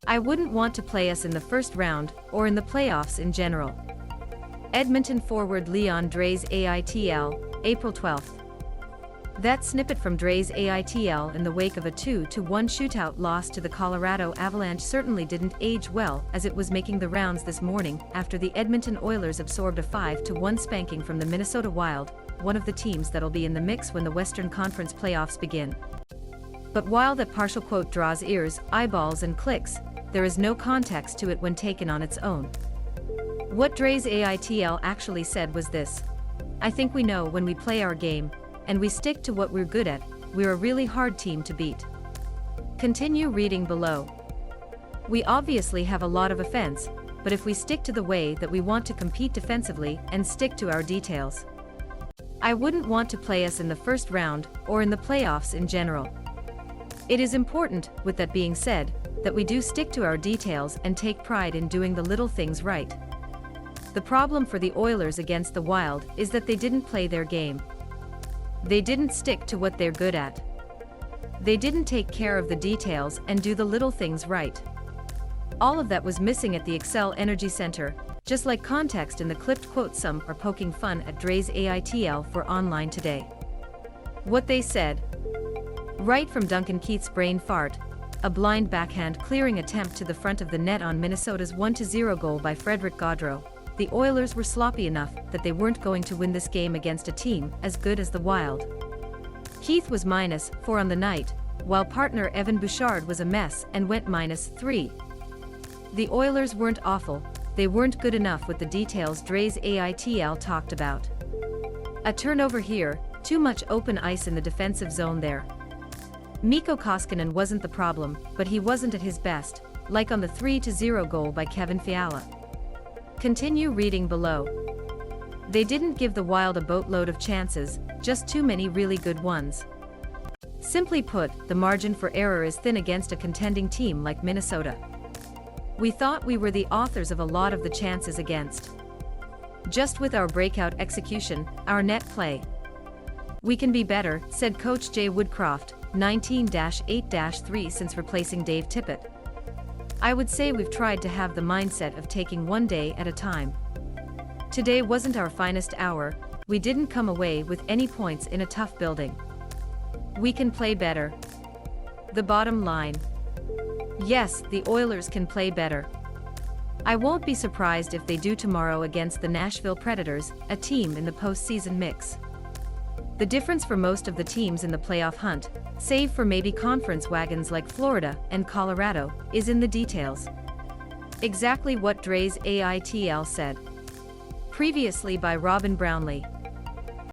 I wouldn't want to play us in the first round, or in the playoffs in general. Edmonton forward Leon Draisaitl, April 12. That snippet from Draisaitl in the wake of a 2-1 shootout loss to the Colorado Avalanche certainly didn't age well, as it was making the rounds this morning after the Edmonton Oilers absorbed a 5-1 spanking from the Minnesota Wild, one of the teams that'll be in the mix when the Western Conference playoffs begin. But while that partial quote draws ears, eyeballs and clicks, there is no context to it when taken on its own. What Draisaitl actually said was this: "I think we know when we play our game, and we stick to what we're good at, we're a really hard team to beat." Continue reading below. "We obviously have a lot of offense, but if we stick to the way that we want to compete defensively and stick to our details, I wouldn't want to play us in the first round, or in the playoffs in general. It is important, with that being said, that we do stick to our details and take pride in doing the little things right. The problem for the Oilers against the Wild is that they didn't play their game. They didn't stick to what they're good at. They didn't take care of the details and do the little things right. All of that was missing at the Xcel Energy Center, just like context in the clipped quote. Some are poking fun at Draisaitl for online today. What they said: right from Duncan Keith's brain fart, a blind backhand clearing attempt to the front of the net on Minnesota's 1-0 goal by Frederick Gaudreau, the Oilers were sloppy enough that they weren't going to win this game against a team as good as the Wild. Keith was -4 on the night, while partner Evan Bouchard was a mess and went -3. The Oilers weren't awful, they weren't good enough with the details Draisaitl talked about. A turnover here, too much open ice in the defensive zone there. Mikko Koskinen wasn't the problem, but he wasn't at his best, like on the 3-0 goal by Kevin Fiala." Continue reading below. "They didn't give the Wild a boatload of chances, just too many really good ones. Simply put, the margin for error is thin against a contending team like Minnesota. We thought we were the authors of a lot of the chances against. Just with our breakout execution, our net play. We can be better," said coach Jay Woodcroft, 19-8-3 since replacing Dave Tippett. "I would say we've tried to have the mindset of taking one day at a time. Today wasn't our finest hour, we didn't come away with any points in a tough building. We can play better. The bottom line. Yes, the Oilers can play better. I won't be surprised if they do tomorrow against the Nashville Predators, a team in the postseason mix. The difference for most of the teams in the playoff hunt, save for maybe conference wagons like Florida and Colorado, is in the details." Exactly what Draisaitl said. Previously by Robin Brownlee.